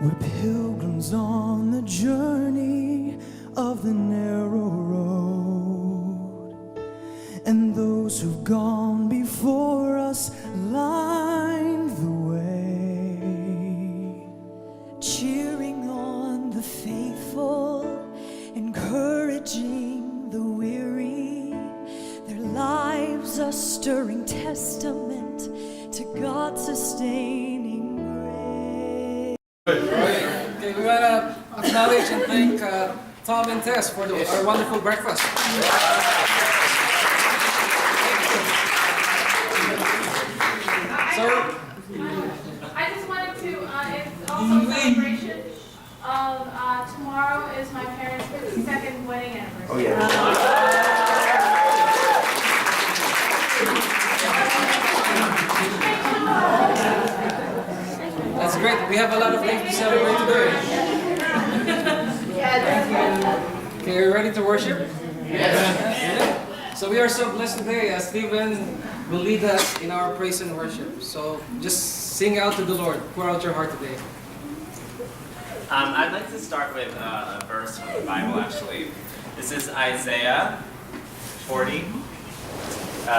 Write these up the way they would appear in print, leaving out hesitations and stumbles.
We're pilgrims on the journey of the narrow road, and those who've gone before us line the way, cheering on the faithful, encouraging the weary. Their lives a stirring testament to God's sustaining grace. Okay, we want to acknowledge and thank Tom and Tess for our wonderful breakfast. I just wanted to, it's also a celebration of, tomorrow is my parents' 52nd wedding anniversary. Oh yeah. That's great. We have a lot of things to celebrate today. Okay, are you ready to worship? Yes. So we are so blessed today as Stephen will lead us in our praise and worship. So just sing out to the Lord. Pour out your heart today. I'd like to start with a verse from the Bible, actually. This is Isaiah 40,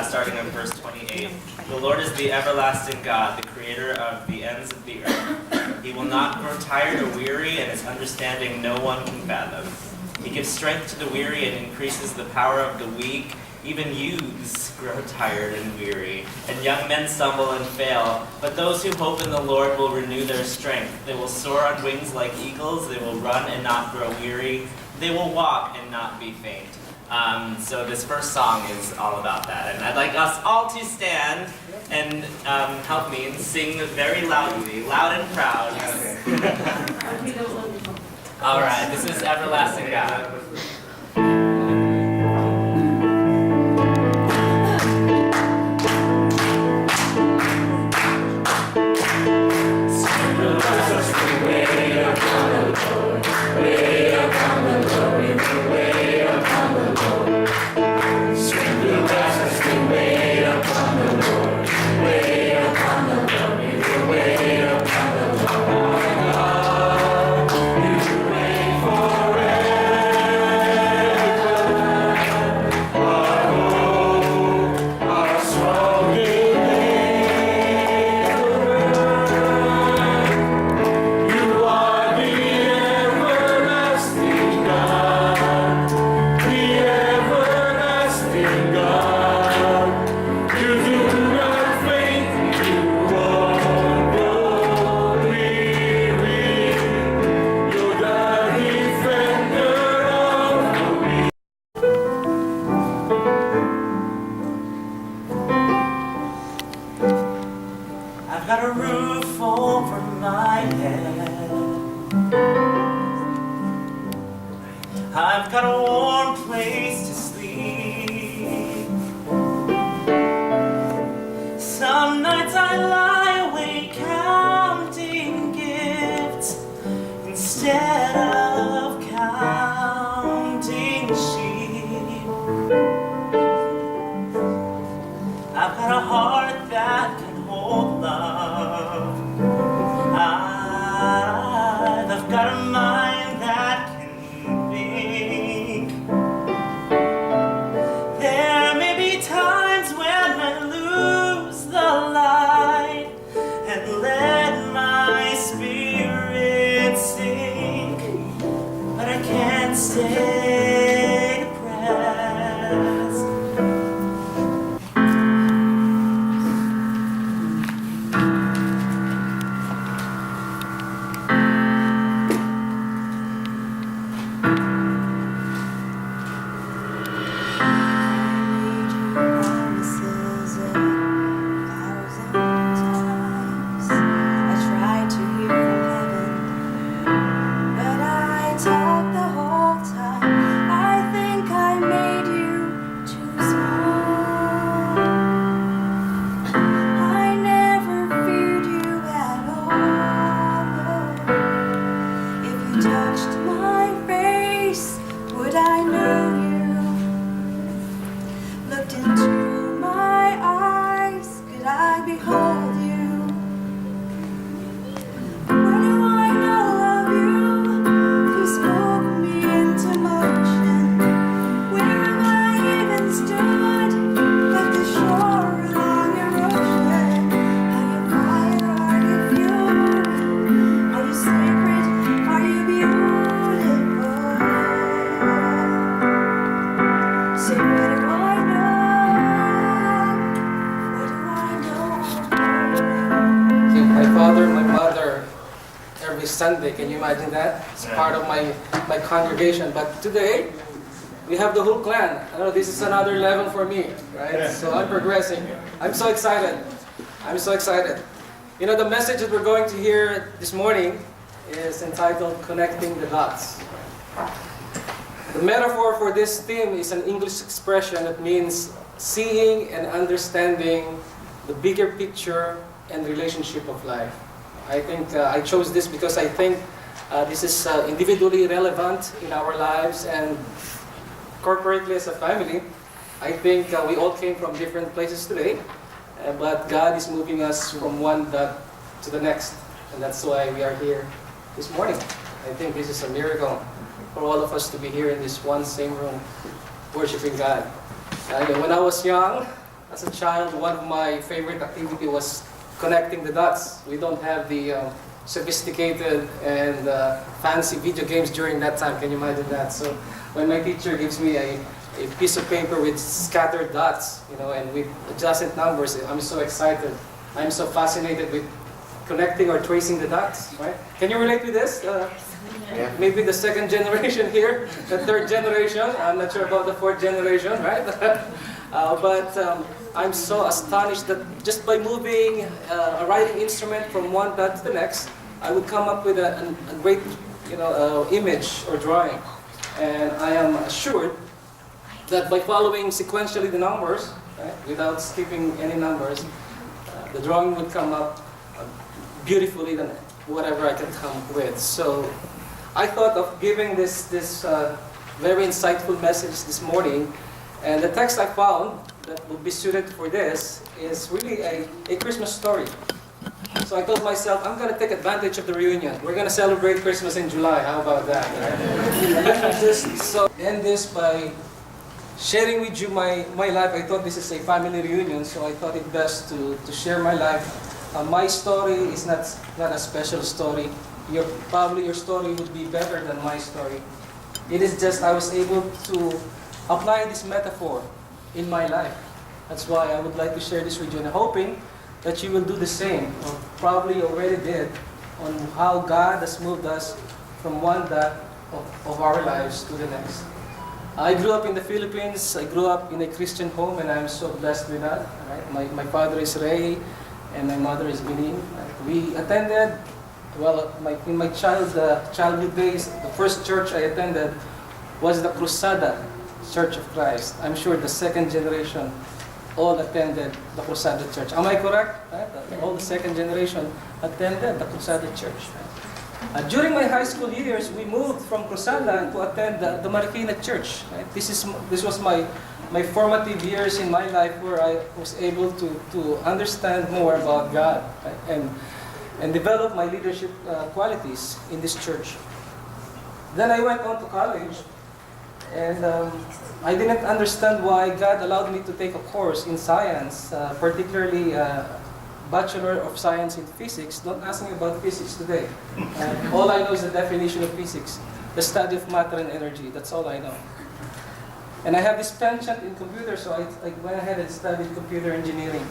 starting on verse 28. The Lord is the everlasting God, the creator of the ends of the earth. He will not grow tired or weary, and his understanding no one can fathom. He gives strength to the weary and increases the power of the weak. Even youths grow tired and weary, and young men stumble and fail. But those who hope in the Lord will renew their strength. They will soar on wings like eagles. They will run and not grow weary. They will walk and not be faint. So this first song is all about that. And I'd like us all to stand and help me and sing very loudly, loud and proud. All right, this is Everlasting God. I've got a roof over my head. I've got a warm place to sleep. Some nights I lie awake counting gifts instead of counting sheep. I've got a heart that can hold love. I've got a mind that can think. every Sunday. Can you imagine that? It's part of my congregation. But today, we have the whole clan. I know this is another level for me, right? So I'm progressing. I'm so excited. I'm so excited. You know, the message that we're going to hear this morning is entitled Connecting the Dots. The metaphor for this theme is an English expression that means seeing and understanding the bigger picture and relationship of life. I think I chose this because I think this is individually relevant in our lives and corporately as a family. I think we all came from different places today, but God is moving us from one dot to the next, and that's why we are here this morning. I think this is a miracle for all of us to be here in this one same room, worshiping God. When I was young, as a child, one of my favorite activity was connecting the dots. We don't have the sophisticated and fancy video games during that time. Can you imagine that? So when my teacher gives me a piece of paper with scattered dots, you know, and with adjacent numbers, I'm so excited. I'm so fascinated with connecting or tracing the dots, right? Can you relate with this? Maybe the second generation here, the third generation. I'm not sure about the fourth generation, right? But I'm so astonished that just by moving a writing instrument from one dot to the next, I would come up with a great, image or drawing. And I am assured that by following sequentially the numbers, right, without skipping any numbers, the drawing would come up beautifully than whatever I can come with. So I thought of giving this very insightful message this morning, and the text I found that would be suited for this is really a Christmas story. So I told myself, I'm going to take advantage of the reunion. We're going to celebrate Christmas in July. How about that? So end this by sharing with you my life. I thought this is a family reunion, so I thought it best to share my life. My story is not a special story. Probably your story would be better than my story. It is just I was able to apply this metaphor in my life. That's why I would like to share this with you, and hoping that you will do the same, or probably already did, on how God has moved us from one dot of our lives to the next. I grew up in the Philippines. I grew up in a Christian home, and I'm so blessed with that. Right? My father is Ray, and my mother is Benin. We attended, in my childhood days, the first church I attended was the Crusada Church of Christ. I'm sure the second generation all attended the Crusada Church. Am I correct? Right? All the second generation attended the Crusada Church. Right? During my high school years, we moved from Crusada to attend the Marikina Church. Right? This was my formative years in my life, where I was able to understand more about God, right? and develop my leadership qualities in this church. Then I went on to college, and I didn't understand why God allowed me to take a course in science, particularly Bachelor of Science in Physics. Don't ask me about physics today. All I know is the definition of physics, the study of matter and energy. That's all I know. And I have this penchant in computer, so I went ahead and studied computer engineering.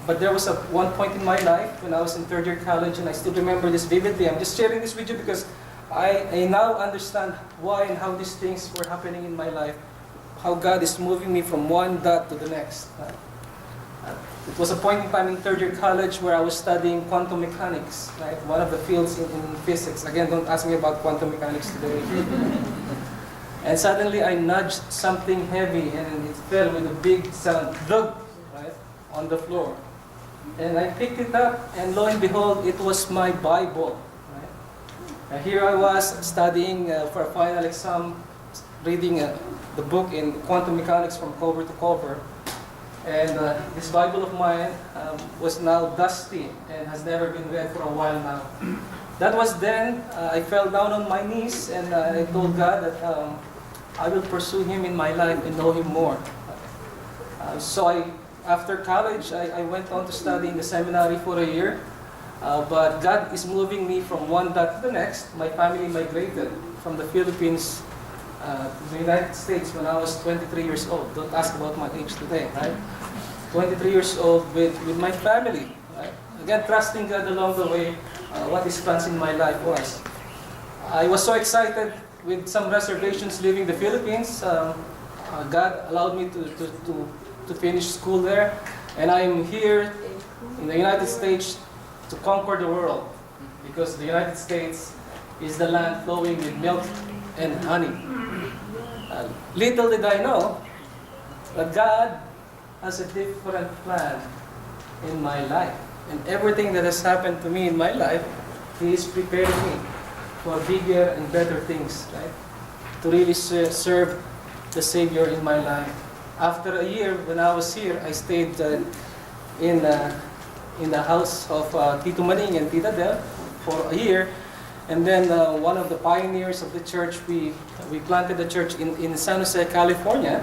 But there was one point in my life when I was in third year college, and I still remember this vividly. I'm just sharing this with you because I now understand why and how these things were happening in my life, how God is moving me from one dot to the next. It was a point in time in third year college where I was studying quantum mechanics, right? One of the fields in physics. Again, don't ask me about quantum mechanics today. And suddenly I nudged something heavy, and it fell with a big sound, thud, right, on the floor. And I picked it up, and lo and behold, it was my Bible. Right? Here I was studying for a final exam, reading the book in quantum mechanics from cover to cover. And this Bible of mine was now dusty and has never been read for a while now. That was then. I fell down on my knees, and I told God that I will pursue Him in my life and know Him more. After college, I went on to study in the seminary for a year. But God is moving me from one dot to the next. My family migrated from the Philippines to the United States when I was 23 years old. Don't ask about my age today, right? 23 years old with my family. Right? again, trusting God along the way, what His plans in my life was. I was so excited with some reservations leaving the Philippines. God allowed me to finish school there, and I am here in the United States to conquer the world, because the United States is the land flowing with milk and honey. Little did I know that God has a different plan in my life. And everything that has happened to me in my life, He is preparing me for bigger and better things, right? To really serve the Savior in my life. After a year, when I was here, I stayed in the house of Tito Maning and Tita Del for a year. And then one of the pioneers of the church, we planted a church in San Jose, California,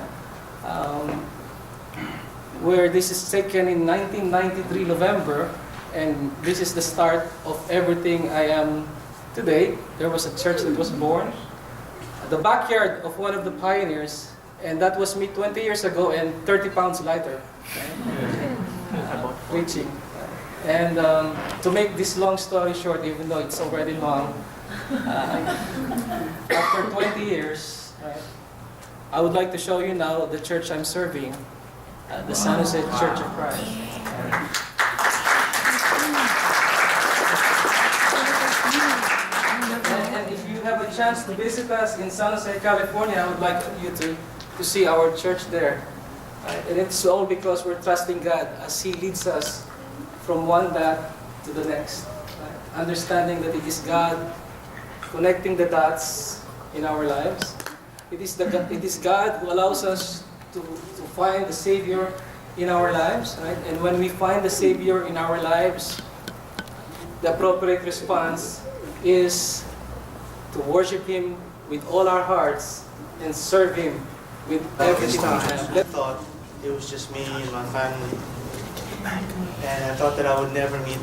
where this is taken in 1993 November, and this is the start of everything I am today. There was a church that was born at the backyard of one of the pioneers, and that was me 20 years ago and 30 pounds lighter, preaching. And to make this long story short, even though it's already long, after 20 years, right, I would like to show you now the church I'm serving, the San Jose Church of Christ. And if you have a chance to visit us in San Jose, California, I would like you to see our church there. And it's all because we're trusting God as He leads us from one dot to the next. Understanding that it is God connecting the dots in our lives. It is God who allows us to find the Savior in our lives, right? And when we find the Savior in our lives, the appropriate response is to worship Him with all our hearts and serve Him with everything we have. I thought it was just me and my family, and I thought that I would never meet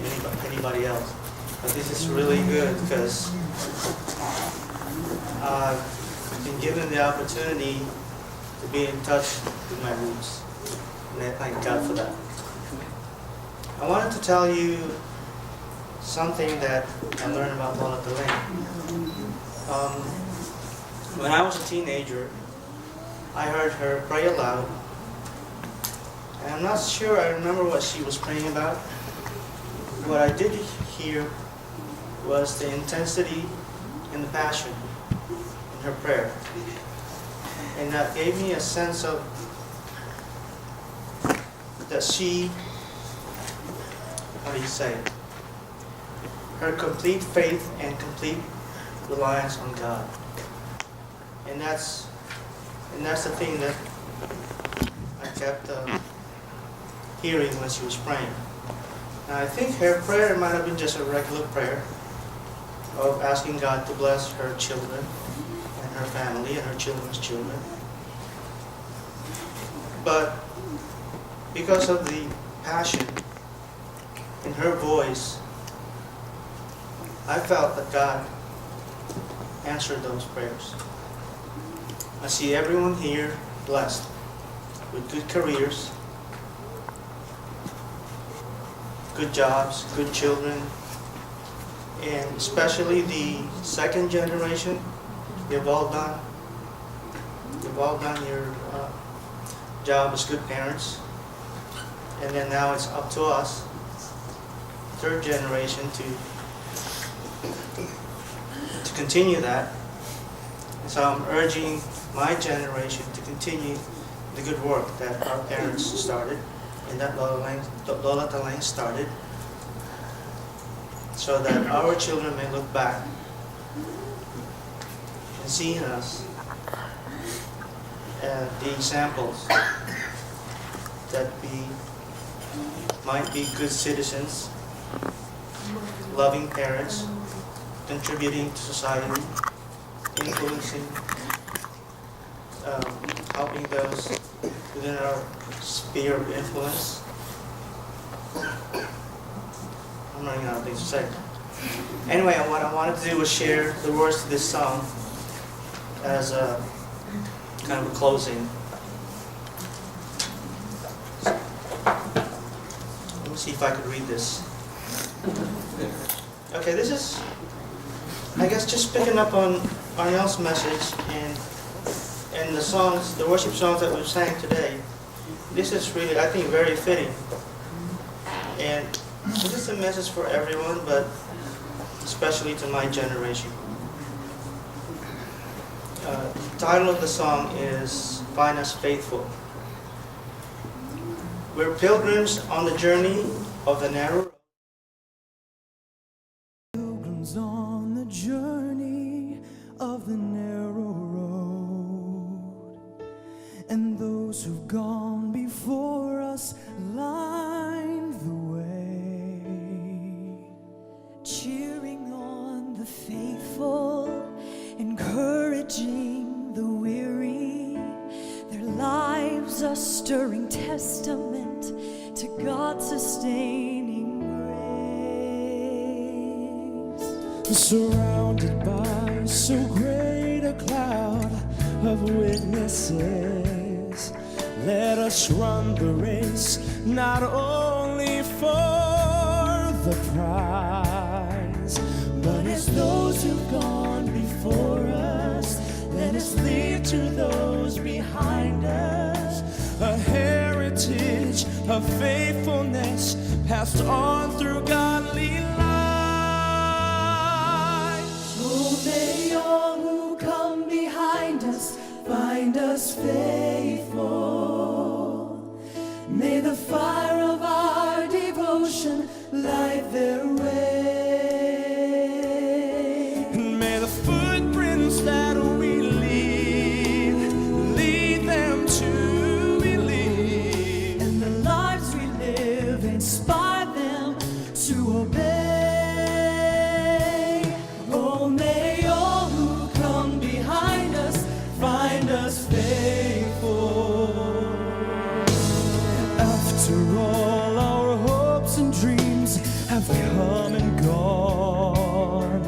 anybody else. But this is really good because I've been given the opportunity to be in touch with my roots, and I thank God for that. I wanted to tell you something that I learned about Lola Delane. When I was a teenager, I heard her pray aloud, and I'm not sure I remember what she was praying about. What I did hear was the intensity and the passion in her prayer. And that gave me a sense of that she, how do you say it? Her complete faith and complete reliance on God. And that's the thing that I kept hearing when she was praying. And I think her prayer might have been just a regular prayer of asking God to bless her children and her family and her children's children. But because of the passion in her voice, I felt that God answered those prayers. I see everyone here blessed with good careers, good jobs, good children, and especially the second generation. You've all done your job as good parents, and then now it's up to us, third generation, to continue that. And so I'm urging my generation to continue the good work that our parents started and that Lola Delane started, so that our children may look back and see in us the examples that we might be good citizens, loving parents, contributing to society, influencing, helping those within our sphere of influence. I'm running out of things to say. Anyway, what I wanted to do was share the words to this song as a kind of a closing. Let me see if I could read this. Okay, this is, I guess, just picking up on Arnell's message and the songs, the worship songs that we've sang today. This is really, I think, very fitting. And this is a message for everyone, but especially to my generation. The title of the song is Find Us Faithful. We're pilgrims on the journey of the narrow road. Pilgrims on the journey of the narrow road, and those who've gone before us lined the way, Cheering on the faithful, encouraging the weary. Their lives a stirring testament to God's sustaining grace. surrounded by so great a cloud of witnesses. Let us run the race, not only for the prize, but as those who've gone before us. Let us lead to those behind us a heritage of faithfulness passed on through godly lives. Oh, may all who come behind us find us faithful. May the fire of our devotion light their way. And may the footprints that we lead them to believe. And the lives we live inspire them to obey. Oh, may all who come behind us find us faithful. After all our hopes and dreams have come and gone,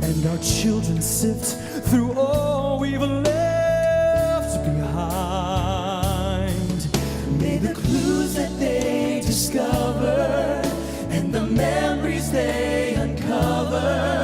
and our children sift through all we've left behind, May the clues that they discover and the memories they uncover